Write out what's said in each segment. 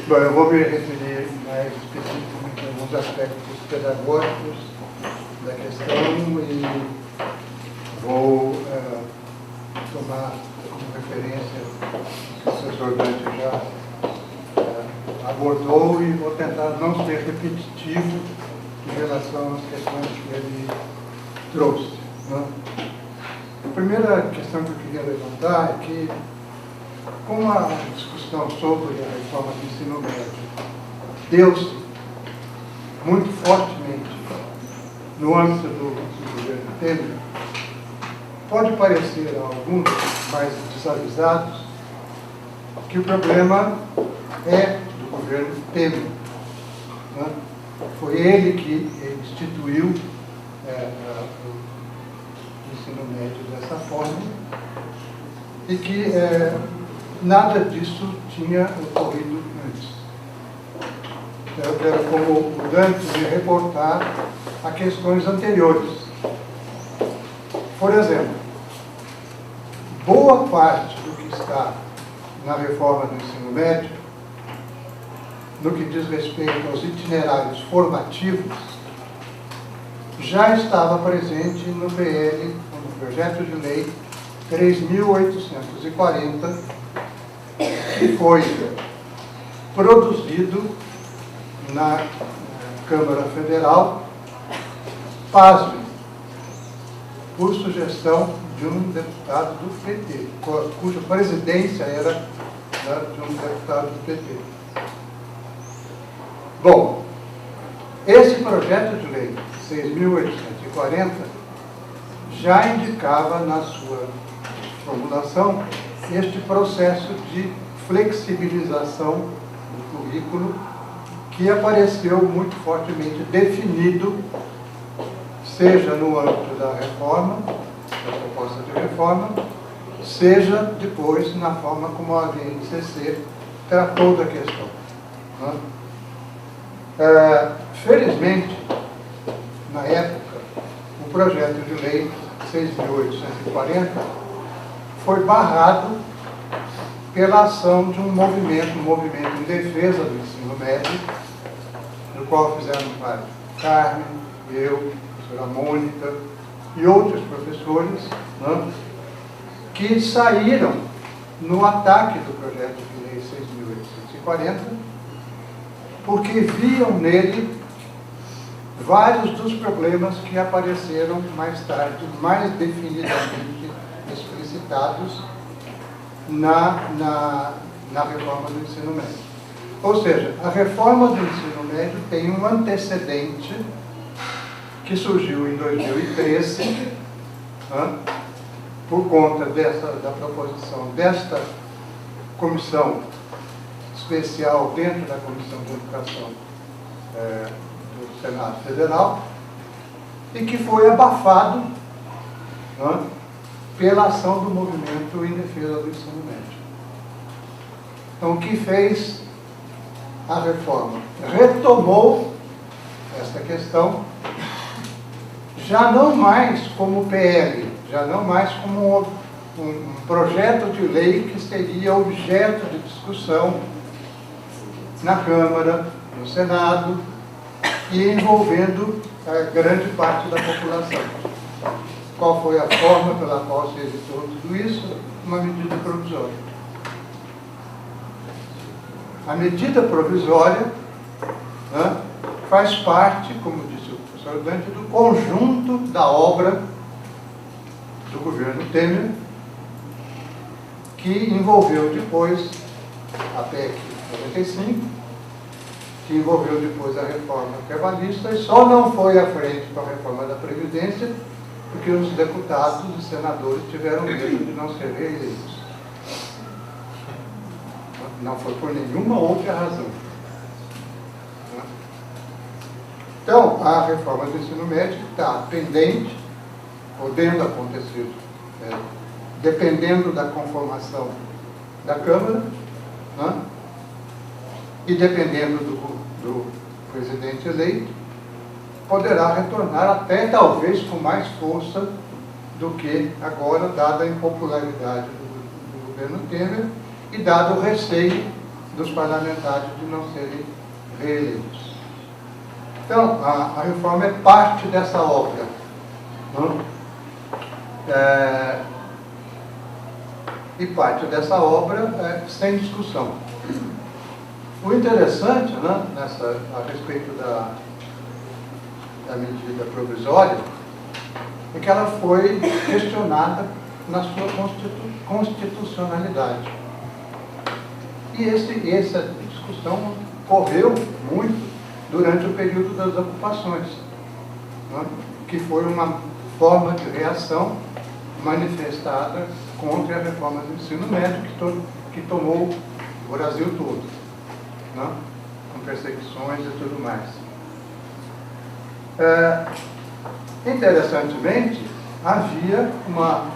Bom, eu vou me referir mais especificamente a alguns aspectos pedagógicos da questão e vou tomar como referência o que o professor Dante já abordou e vou tentar não ser repetitivo em relação às questões que ele trouxe. Né? A primeira questão que eu queria levantar é que, com a discussão sobre a reforma do ensino médio deu-se muito fortemente no âmbito do governo Temer, pode parecer a alguns mais desavisados que o problema é do governo Temer. Né? Foi ele que instituiu o ensino médio dessa forma e que nada disso tinha ocorrido antes. Então, eu quero, como o Dante, me reportar a questões anteriores. Por exemplo, boa parte do que está na reforma do ensino médio, no que diz respeito aos itinerários formativos, já estava presente no PL, no projeto de lei 3.840, que foi produzido na Câmara Federal, pasme, por sugestão de um deputado do PT, cuja presidência era de um deputado do PT. Bom, esse projeto de lei 6.840 já indicava na sua formulação este processo de flexibilização do currículo que apareceu muito fortemente definido, seja no âmbito da reforma, da proposta de reforma, seja depois na forma como a VNCC tratou da questão. Né? Felizmente, na época, o projeto de lei 6.840 foi barrado pela ação de um movimento em defesa do ensino médio, do qual fizeram parte Carmen, eu, a professora Mônica e outros professores, né, que saíram no ataque do projeto de lei 6.840, porque viam nele vários dos problemas que apareceram mais tarde, mais definidamente explicitados na reforma do ensino médio. Ou seja, a reforma do ensino médio tem um antecedente que surgiu em 2013, né, por conta da proposição desta comissão especial dentro da Comissão de Educação do Senado Federal, e que foi abafado, né, pela ação do movimento em defesa do ensino médio. Então, o que fez a reforma? Retomou esta questão, já não mais como PL, já não mais como um projeto de lei que seria objeto de discussão na Câmara, no Senado, e envolvendo grande parte da população. Qual foi a forma pela qual se evitou tudo isso? Uma medida provisória. A medida provisória, né, faz parte, como disse o professor Dante, do conjunto da obra do governo Temer, que envolveu depois a PEC 95, que envolveu depois a reforma trabalhista, e só não foi à frente com a reforma da Previdência, porque os deputados e senadores tiveram medo de não ser reeleitos. Não foi por nenhuma outra razão. Então, a reforma do ensino médio está pendente, podendo acontecer, dependendo da conformação da Câmara, né? E dependendo do presidente eleito, poderá retornar até talvez com mais força do que agora, dada a impopularidade do governo Temer e dado o receio dos parlamentares de não serem reeleitos. Então, a reforma é parte dessa obra. Não? E parte dessa obra sem discussão. O interessante, né, a respeito da medida provisória é que ela foi questionada na sua constitucionalidade. E essa discussão correu muito durante o período das ocupações, né, que foi uma forma de reação manifestada contra a reforma do ensino médio que tomou o Brasil todo, né, com perseguições e tudo mais. Interessantemente, havia uma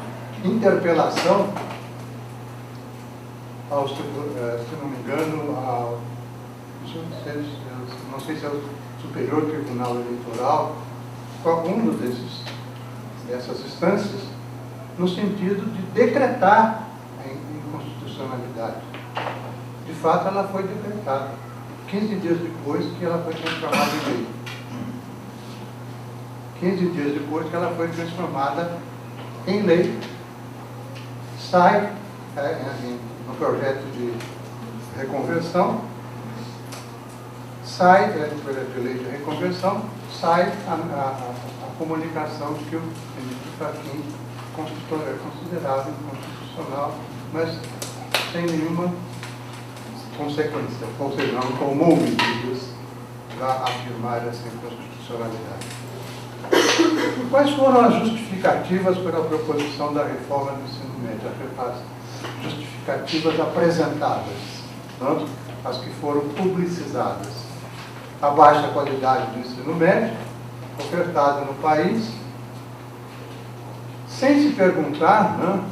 interpelação, se não me engano, não sei se é o Superior Tribunal Eleitoral, algum dessas instâncias, no sentido de decretar a inconstitucionalidade. De fato, ela foi decretada 15 dias depois que ela foi transformada em lei. 15 dias depois que ela foi transformada em lei, sai no projeto de reconversão, no projeto de lei de reconversão, sai a comunicação de que o ministro Fachin é considerado inconstitucional, mas sem nenhuma consequência, ou seja, não tomou medidas para afirmar essa inconstitucionalidade. Quais foram as justificativas para a proposição da reforma do ensino médio? As justificativas apresentadas, não? As que foram publicizadas. A baixa qualidade do ensino médio, ofertado no país, sem se perguntar, não,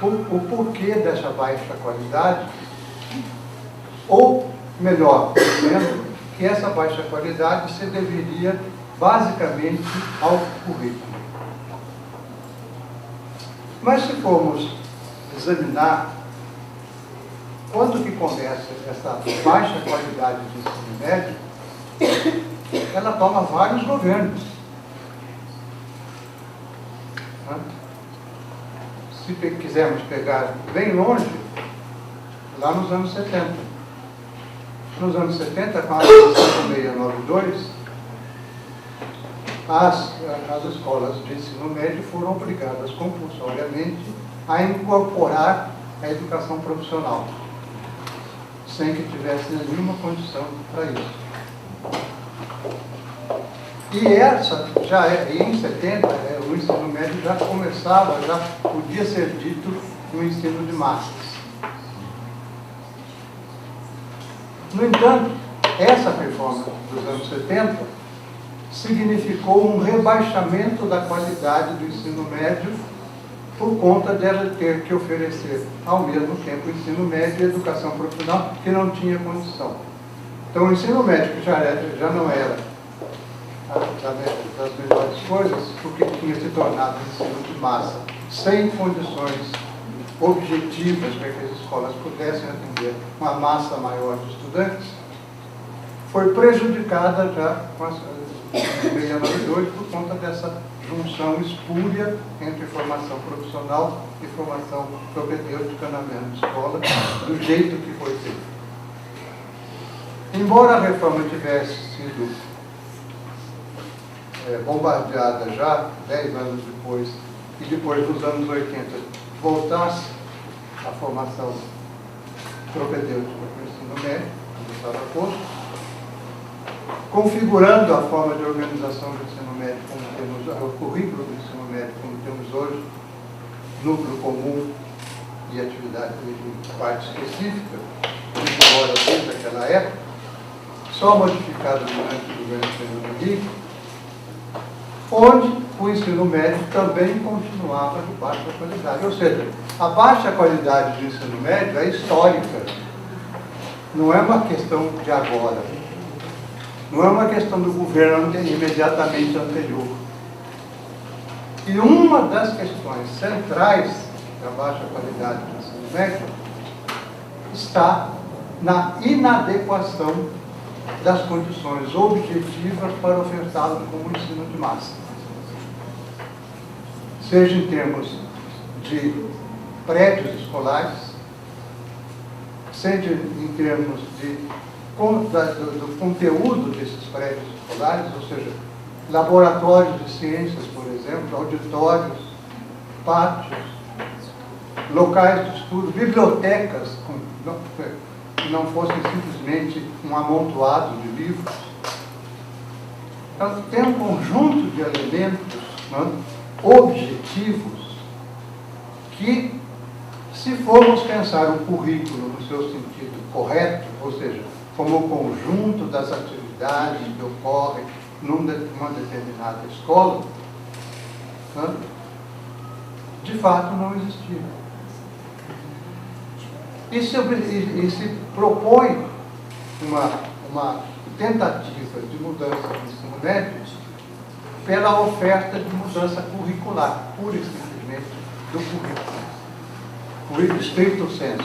o porquê dessa baixa qualidade, ou, melhor dizendo, que essa baixa qualidade se deveria basicamente ao currículo. Mas se formos examinar quando que começa essa baixa qualidade de ensino médio, ela toma vários governos. Se quisermos pegar bem longe, lá nos anos 70. Nos anos 70, com a Lei 5692, as escolas de ensino médio foram obrigadas compulsoriamente a incorporar a educação profissional, sem que tivesse nenhuma condição para isso. E em 70, o ensino médio já começava, já podia ser dito no ensino de massas. No entanto, essa reforma dos anos 70 significou um rebaixamento da qualidade do ensino médio por conta dela ter que oferecer, ao mesmo tempo, ensino médio e educação profissional, que não tinha condição. Então, o ensino médio, que já não era das melhores coisas, porque tinha se tornado um ensino de massa, sem condições objetivas para que as escolas pudessem atender uma massa maior de estudantes, foi prejudicada já com a 692 por conta dessa junção espúria entre formação profissional e formação propedêutica na mesma escola, do jeito que foi feito. Embora a reforma tivesse sido bombardeada já 10 anos depois, e depois dos anos 80 voltasse à formação propedêutica para o ensino médio, como estava posto, configurando a forma de organização do ensino médio, como temos o currículo do ensino médio, como temos hoje, núcleo comum e atividade de parte específica, embora desde aquela época, só modificado durante o governo Fernando Henrique, onde o ensino médio também continuava de baixa qualidade. Ou seja, a baixa qualidade do ensino médio é histórica, não é uma questão de agora, não é uma questão do governo imediatamente anterior. E uma das questões centrais da baixa qualidade do ensino médio está na inadequação das condições objetivas para ofertá-lo como ensino de massa. Seja em termos de prédios escolares, seja em termos do conteúdo desses prédios escolares, ou seja, laboratórios de ciências, por exemplo, auditórios, pátios, locais de estudo, bibliotecas, que não fossem simplesmente um amontoado de livros. Então, tem um conjunto de elementos, né, objetivos que, se formos pensar o currículo no seu sentido correto, ou seja, como o conjunto das atividades que ocorrem numa determinada escola, né, de fato não existia. E se propõe uma tentativa de mudança do ensino médio pela oferta de mudança curricular, pura e simplesmente do currículo stricto sensu,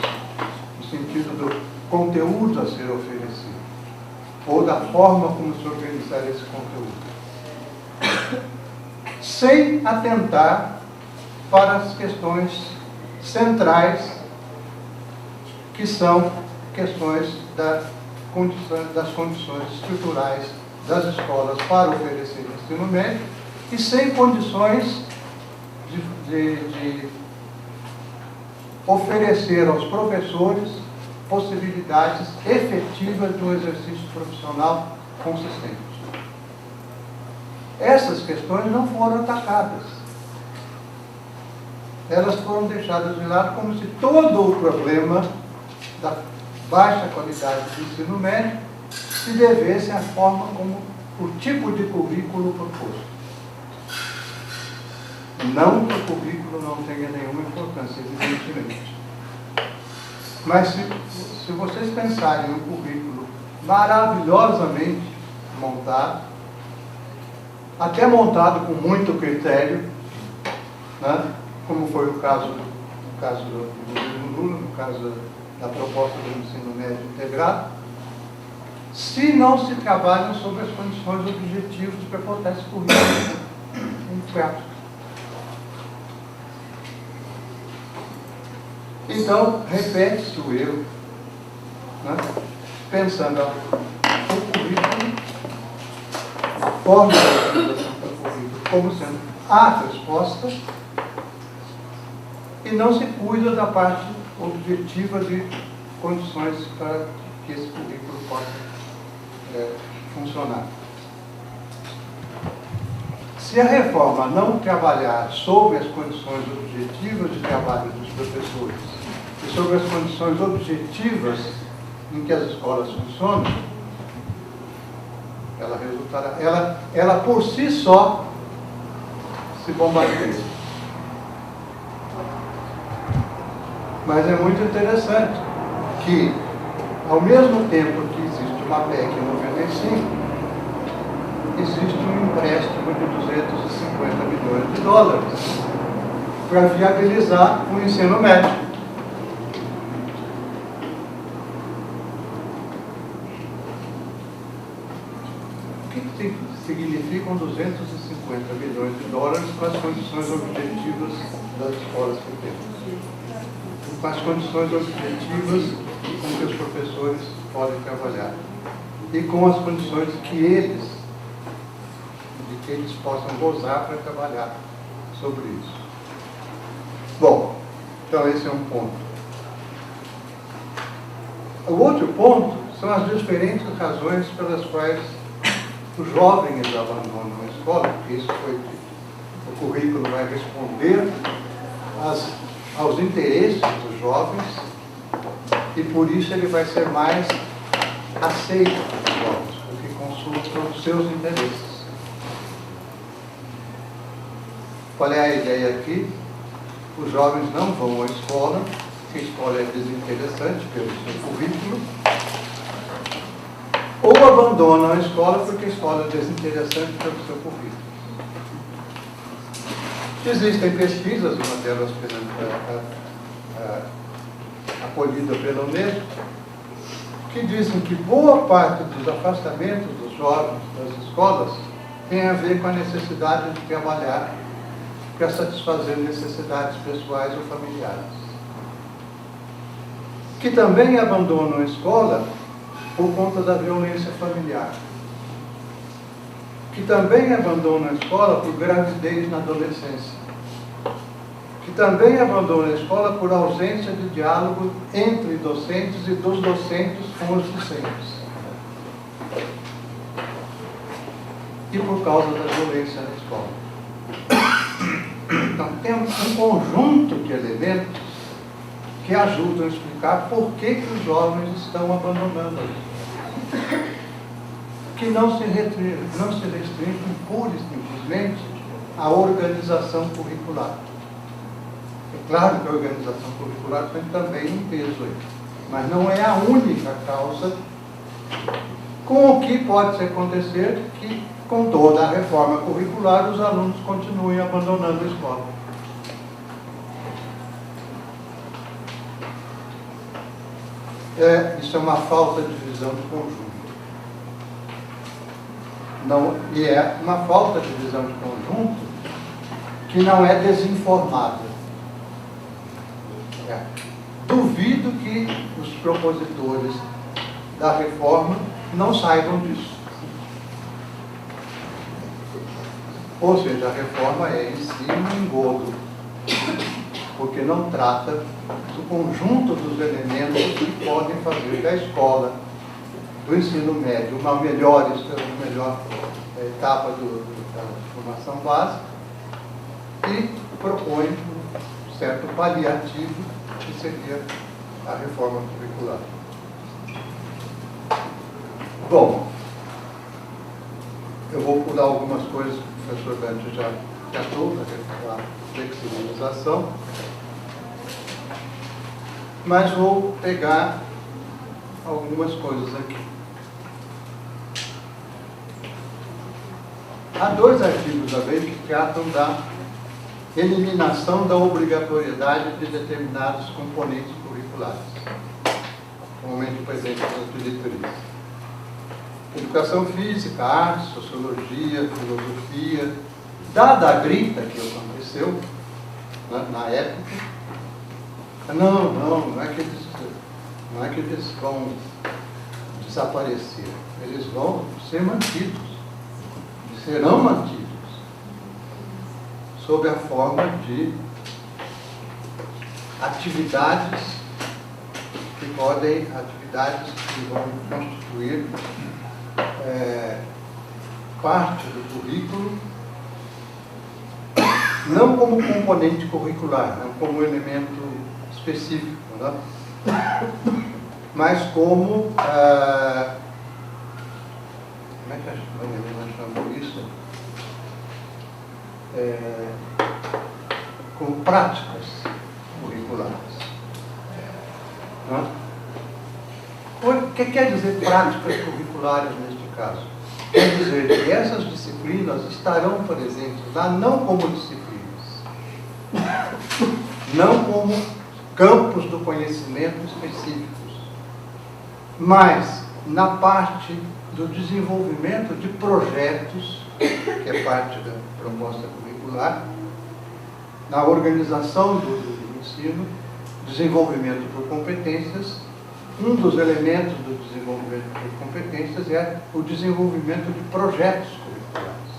no sentido do conteúdo a ser oferecido, ou da forma como se organizar esse conteúdo, sem atentar para as questões centrais, que são questões das condições estruturais das escolas para oferecer ensino médio, e sem condições de oferecer aos professores possibilidades efetivas de um exercício profissional consistente. Essas questões não foram atacadas. Elas foram deixadas de lado como se todo o problema da baixa qualidade do ensino médio se devesse à forma como o tipo de currículo proposto. Não que o currículo não tenha nenhuma importância, evidentemente. Mas se vocês pensarem em um currículo maravilhosamente montado, até montado com muito critério, né, como foi o caso do governo Lula, no caso da proposta do ensino médio integrado, se não se trabalham sobre as condições objetivas para botar esse currículo em prática. Então, repete-se o erro, né, pensando o currículo, a forma da organização do currículo como sendo a resposta, e não se cuida da parte objetiva de condições para que esse currículo possa funcionar. Se a reforma não trabalhar sobre as condições objetivas de trabalho dos professores e sobre as condições objetivas em que as escolas funcionam, ela por si só se bombardeia. Mas é muito interessante que, ao mesmo tempo que existe uma PEC em 95, existe um empréstimo de 250 milhões de dólares para viabilizar o ensino médio. O que significam 250 milhões de dólares com as condições objetivas das escolas que temos? Com as condições objetivas com que os professores podem trabalhar e com as condições que eles possam gozar para trabalhar sobre isso. Bom, então esse é um ponto. O outro ponto são as diferentes razões pelas quais os jovens abandonam a escola, porque isso foi o currículo vai responder aos interesses dos jovens, e por isso ele vai ser mais aceito pelos jovens, porque consulta os seus interesses. Qual é a ideia aqui? Os jovens não vão à escola, porque a escola é desinteressante pelo seu currículo, ou abandonam a escola porque a escola é desinteressante pelo seu currículo. Existem pesquisas, uma delas acolhida pela Unesco, que dizem que boa parte dos afastamentos dos jovens das escolas tem a ver com a necessidade de trabalhar para satisfazer necessidades pessoais ou familiares. Que também abandonam a escola por conta da violência familiar. Que também abandonam a escola por gravidez na adolescência. Que também abandonam a escola por ausência de diálogo entre docentes e dos docentes com os discentes. E por causa da violência na escola. Então, temos um conjunto de elementos que ajudam a explicar por que os jovens estão abandonando isso. Que não se restringem pura e simplesmente à organização curricular. É claro que a organização curricular tem também um peso aí, mas não é a única causa. Com o que pode acontecer que, com toda a reforma curricular, os alunos continuem abandonando a escola. Isso é uma falta de visão de conjunto. Não, e é uma falta de visão de conjunto que não é desinformada. Duvido que os propositores da reforma não saibam disso. Ou seja, a reforma é em si um engodo, porque não trata do conjunto dos elementos que podem fazer da escola, do ensino médio, uma melhor etapa da formação básica, e propõe um certo paliativo que seria a reforma curricular. Bom, eu vou pular algumas coisas que o professor Dante já tratou, a flexibilização, mas vou pegar algumas coisas aqui. Há 2 artigos da lei que tratam da eliminação da obrigatoriedade de determinados componentes curriculares, normalmente presentes nas diretrizes. Educação física, arte, sociologia, filosofia. Dada a grita que aconteceu, né, na época, não é que eles vão desaparecer, eles vão ser mantidos, serão mantidos, sob a forma de atividades que vão constituir parte do currículo, não como componente curricular, não como elemento específico, né? Mas como é que nós chamamos isso? Como práticas curriculares. Né? O que quer dizer práticas curriculares neste caso? Quer dizer que essas disciplinas estarão presentes lá não como disciplinas, não como campos do conhecimento específicos, mas na parte do desenvolvimento de projetos, que é parte da proposta curricular, na organização do ensino, desenvolvimento por competências. Um dos elementos do desenvolvimento por competências é o desenvolvimento de projetos curriculares,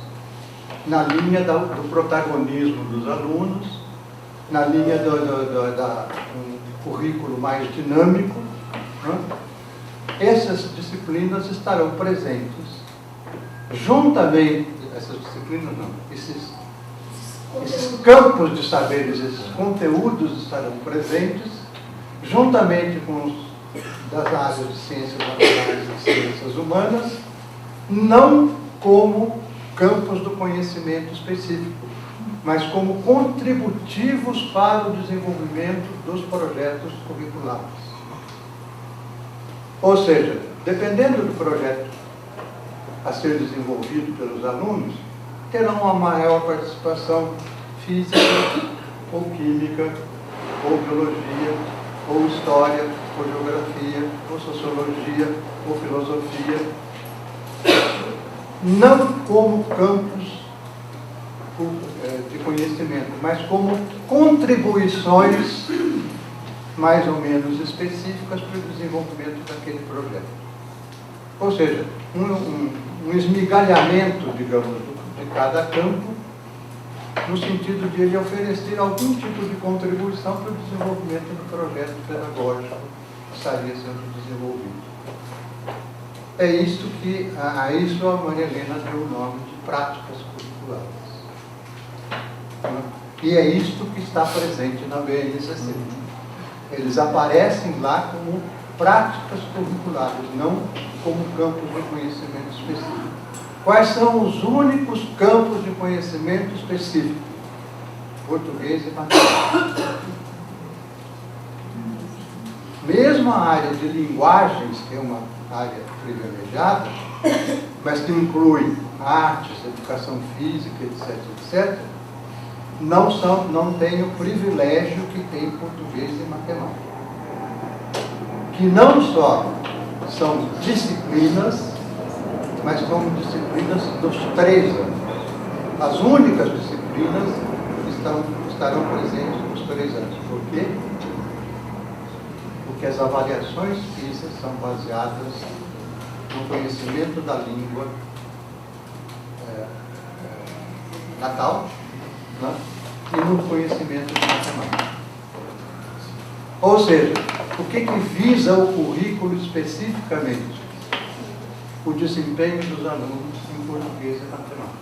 na linha do protagonismo dos alunos, na linha um currículo mais dinâmico. Né? Essas disciplinas estarão presentes, juntamente, essas disciplinas não, esses campos de saberes, esses conteúdos estarão presentes, juntamente com os das áreas de ciências naturais e ciências humanas, não como campos do conhecimento específico, mas como contributivos para o desenvolvimento dos projetos curriculares. Ou seja, dependendo do projeto a ser desenvolvido pelos alunos, terão uma maior participação física, ou química, ou biologia, ou história, ou geografia, ou sociologia, ou filosofia, não como campos de conhecimento, mas como contribuições mais ou menos específicas para o desenvolvimento daquele projeto. Ou seja, um esmigalhamento, digamos, de cada campo, no sentido de ele oferecer algum tipo de contribuição para o desenvolvimento do projeto pedagógico que estaria sendo desenvolvido. É isso que, a isso a Maria Helena deu o nome de práticas curriculares. E é isto que está presente na BNCC. Eles aparecem lá como práticas curriculares, não como campos de conhecimento específico. Quais são os únicos campos de conhecimento específico? Português e matemática. Mesmo a área de linguagens, que é uma área privilegiada, mas que inclui artes, educação física, etc., etc., não tem o privilégio que tem português e matemática. Que não só são disciplinas, mas são disciplinas dos 3 anos. As únicas disciplinas estarão presentes nos 3 anos. Por quê? Porque as avaliações PISA são baseadas no conhecimento da língua natal, né? E no conhecimento de matemática. Ou seja, o que visa o currículo especificamente? O desempenho dos alunos em português e matemática.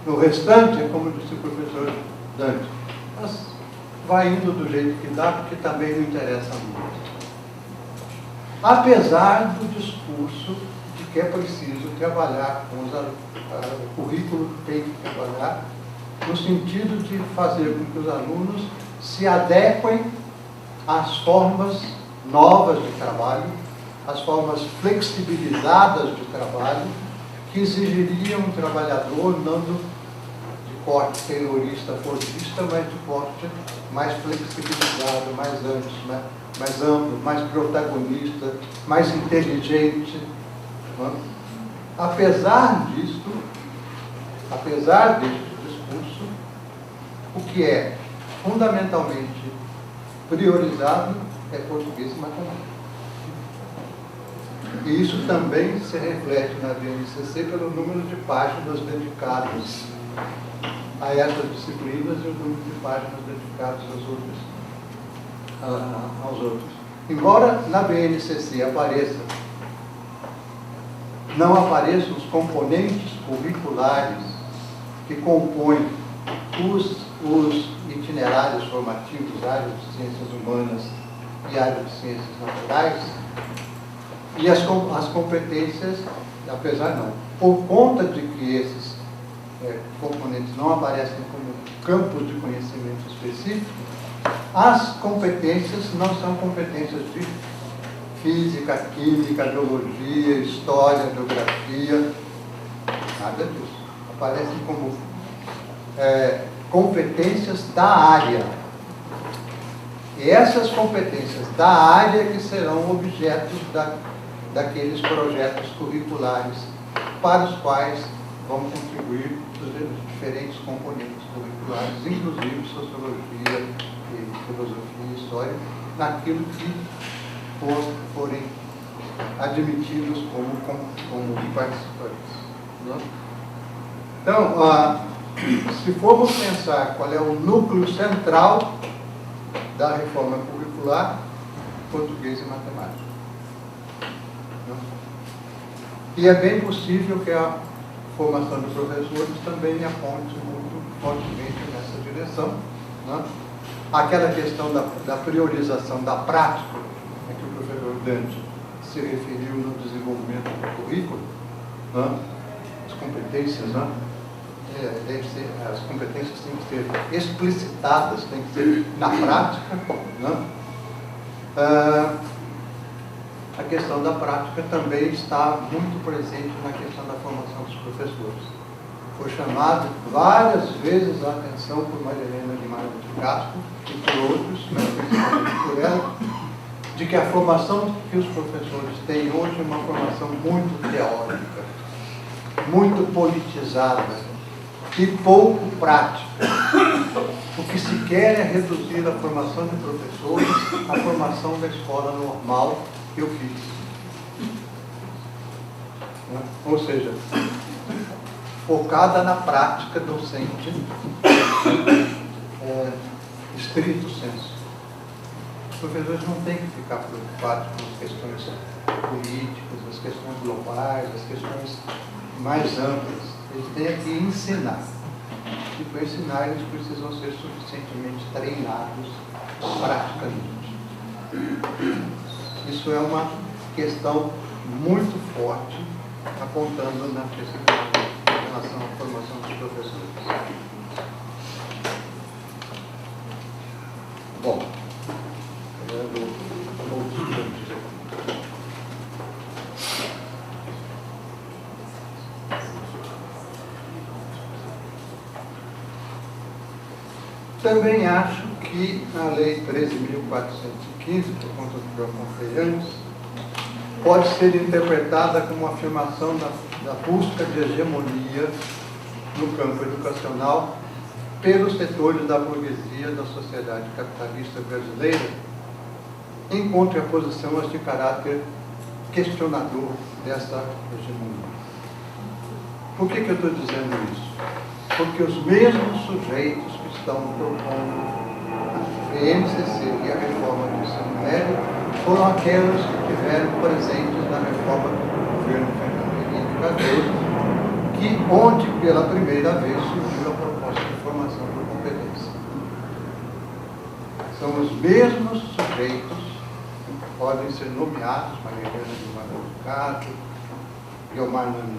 No restante, é como disse o professor Dante, mas vai indo do jeito que dá, porque também não interessa muito. Apesar do discurso de que é preciso trabalhar com os alunos, o currículo tem que trabalhar no sentido de fazer com que os alunos se adequem às formas novas de trabalho, às formas flexibilizadas de trabalho, que exigiriam um trabalhador não de corte terrorista, fordista, mas de corte mais flexibilizado, mais amplo, mais protagonista, mais inteligente. Não? Apesar deste discurso, o que é fundamentalmente priorizado é português e matemática. E isso também se reflete na BNCC pelo número de páginas dedicadas a essas disciplinas e o número de páginas dedicadas aos outros. Embora na BNCC não apareçam os componentes curriculares que compõem os itinerários formativos, áreas de ciências humanas e áreas de ciências naturais, e as competências, apesar não, por conta de que esses componentes não aparecem como campos de conhecimento específico, as competências não são competências de física, química, biologia, história, geografia, nada disso. Aparecem como competências da área. E essas competências da área que serão objetos daqueles projetos curriculares para os quais vão contribuir os diferentes componentes curriculares, inclusive sociologia, filosofia e história, naquilo que forem admitidos como participantes. Né? Então, se formos pensar qual é o núcleo central da reforma curricular, português e matemática. Né? E é bem possível que a formação de professores também aponte muito fortemente nessa direção. Né? Aquela questão da priorização da prática, a que o professor Dante se referiu no desenvolvimento do currículo, né? As competências, né? As competências têm que ser explicitadas, têm que ser na prática. Né? A questão da prática também está muito presente na questão da formação dos professores. foi chamado várias vezes a atenção por Maria Helena Guimarães de Castro e por outros, mas principalmente por ela, de que a formação que os professores têm hoje é uma formação muito teórica, muito politizada e pouco prática. O que se quer é reduzir a formação de professores à formação da escola normal que eu fiz. Ou seja, focada na prática docente, estrito senso. Os professores não têm que ficar preocupados com as questões políticas, as questões globais, as questões mais amplas. Eles têm que ensinar. E para ensinar, eles precisam ser suficientemente treinados praticamente. Isso é uma questão muito forte, apontando na necessidade em relação à formação dos professores. Bom, também acho que a Lei 13.415, por conta do que eu contei antes, pode ser interpretada como uma afirmação da busca de hegemonia no campo educacional pelos setores da burguesia da sociedade capitalista brasileira, em contraposição aos de caráter questionador dessa hegemonia. Por que eu estou dizendo isso? Porque os mesmos sujeitos que estão propondo a BNCC e a reforma do ensino médio foram aqueles que estiveram presentes na reforma do governo Fernando Henrique Cardoso, onde pela primeira vez surgiu a proposta de formação por competência. São os mesmos sujeitos que podem ser nomeados, Maria Helena Guimarães de Castro, Guilmar Nando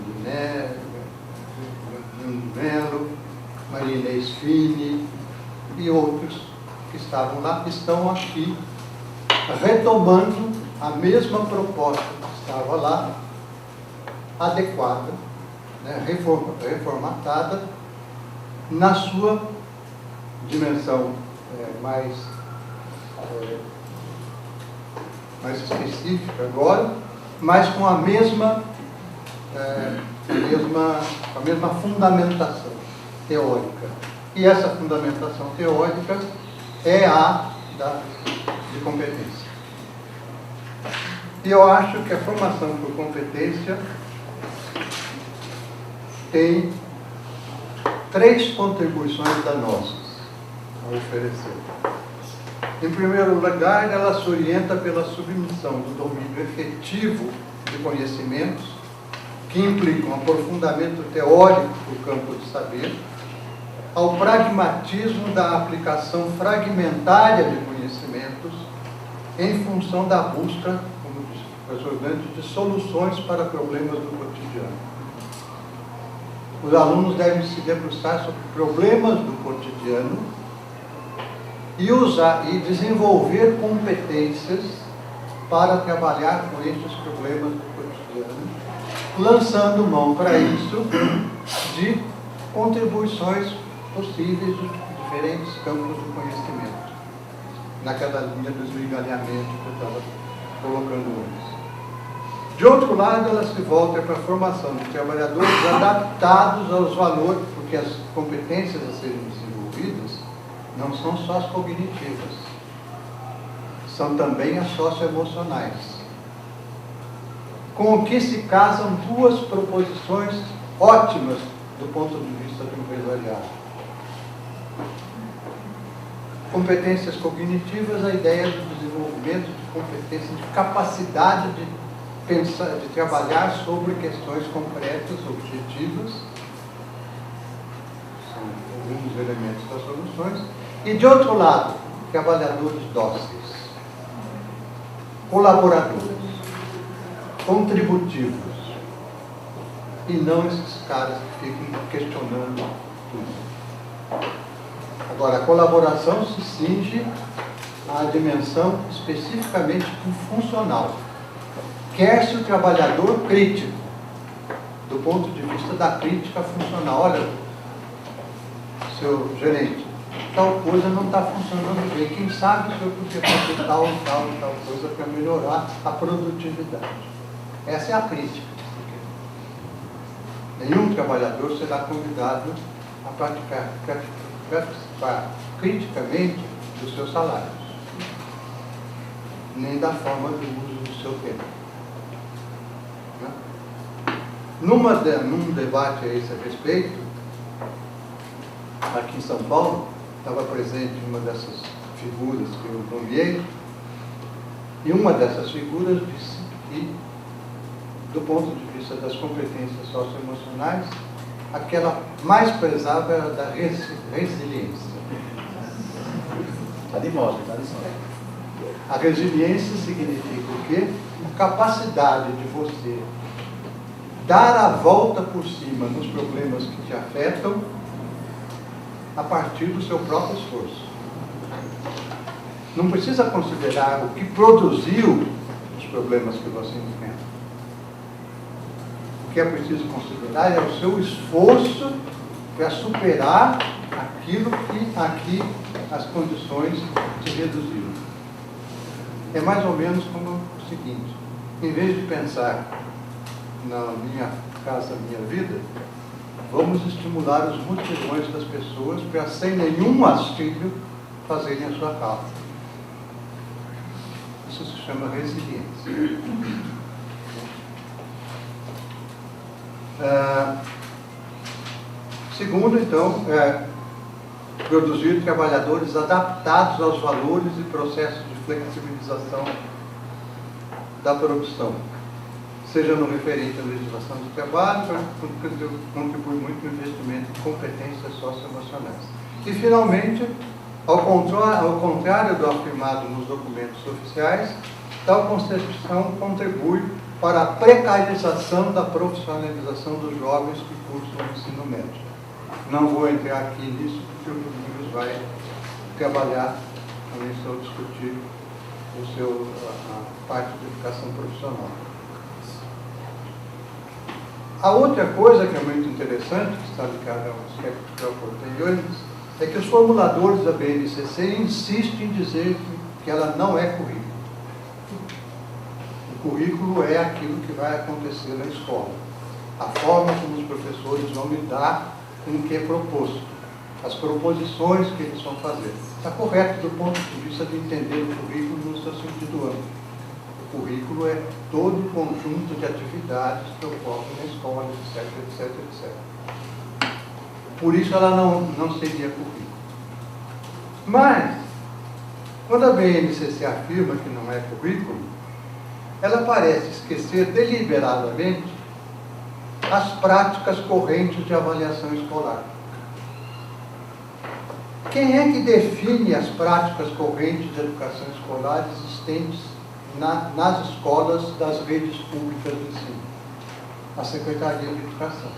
Melo, Maria Inês Fini e outros que estavam lá, estão aqui retomando a mesma proposta que estava lá, adequada, né, reformatada, na sua dimensão mais específica agora, mas com a mesma fundamentação teórica. E essa fundamentação teórica é a de competência. E eu acho que a formação por competência tem 3 contribuições danosas a oferecer. Em primeiro lugar, ela se orienta pela submissão do domínio efetivo de conhecimentos que implicam aprofundamento teórico do campo de saber, ao pragmatismo da aplicação fragmentária de conhecimentos em função da busca, como disse o professor Dante, de soluções para problemas do cotidiano. Os alunos devem se debruçar sobre problemas do cotidiano e desenvolver competências para trabalhar com estes problemas do cotidiano, lançando mão para isso de contribuições possíveis de diferentes campos do conhecimento, naquela linha do esmigalhamento que eu estava colocando antes. De outro lado, ela se volta para a formação de trabalhadores adaptados aos valores, porque as competências a serem desenvolvidas não são só as cognitivas, são também as socioemocionais, com o que se casam 2 proposições ótimas do ponto de vista do empresariado. Competências cognitivas, a ideia do desenvolvimento de competências, de capacidade de pensar, de trabalhar sobre questões concretas, objetivas, são alguns elementos das soluções, e de outro lado, trabalhadores dóceis, colaboradores, contributivos, e não esses caras que ficam questionando tudo. Agora, a colaboração se cinge à dimensão especificamente funcional. Quer-se o trabalhador crítico, do ponto de vista da crítica funcional. Olha, seu gerente, tal coisa não está funcionando bem. Quem sabe se eu podia fazer tal coisa para melhorar a produtividade. Essa é a crítica. Nenhum trabalhador será convidado a participar criticamente dos seus salários, nem da forma do uso do seu tempo. Num debate a esse respeito, aqui em São Paulo, estava presente uma dessas figuras que eu nomeei, e uma dessas figuras disse que, do ponto de vista das competências socioemocionais, aquela mais prezava era da resiliência. Está de moda, está de moda. A resiliência significa o quê? A capacidade de você dar a volta por cima nos problemas que te afetam a partir do seu próprio esforço. Não precisa considerar o que produziu os problemas que você enfrenta. O que é preciso considerar é o seu esforço para superar aquilo que aqui as condições te reduziram. É mais ou menos como o seguinte: em vez de pensar na minha casa, minha vida, vamos estimular os mutirões das pessoas para, sem nenhum auxílio, fazerem a sua causa. Isso se chama resiliência. Segundo, então, produzir trabalhadores adaptados aos valores e processos de flexibilização da produção, seja no referente à legislação do trabalho, contribui muito no investimento em competências socioemocionais. E, finalmente, ao contrário do afirmado nos documentos oficiais, tal concepção contribui para a precarização da profissionalização dos jovens que cursam o ensino médio. Não vou entrar aqui nisso, porque o Domingos vai trabalhar também se eu discutir a parte de educação profissional. A outra coisa que é muito interessante, que está ligada ao aspecto que eu aportei antes, é que os formuladores da BNCC insistem em dizer que ela não é currículo. O currículo é aquilo que vai acontecer na escola. A forma como os professores vão lidar com o que é proposto. As proposições que eles vão fazer. Está correto do ponto de vista de entender o currículo no seu sentido amplo. O currículo é todo o conjunto de atividades que ocorrem na escola, etc, etc, etc. Por isso ela não seria currículo. Mas, quando a BNCC afirma que não é currículo, ela parece esquecer deliberadamente as práticas correntes de avaliação escolar. Quem é que define as práticas correntes de educação escolar existentes nas escolas das redes públicas de ensino? A Secretaria de Educação.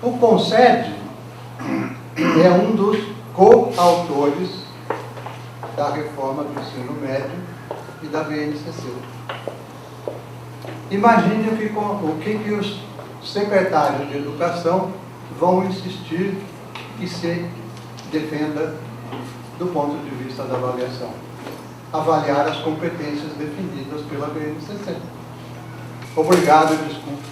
O CONSED é um dos coautores da reforma do ensino médio e da BNCC. Imagine o que os secretários de educação vão insistir que se defenda do ponto de vista da avaliação. Avaliar as competências definidas pela BNCC. Obrigado e desculpe.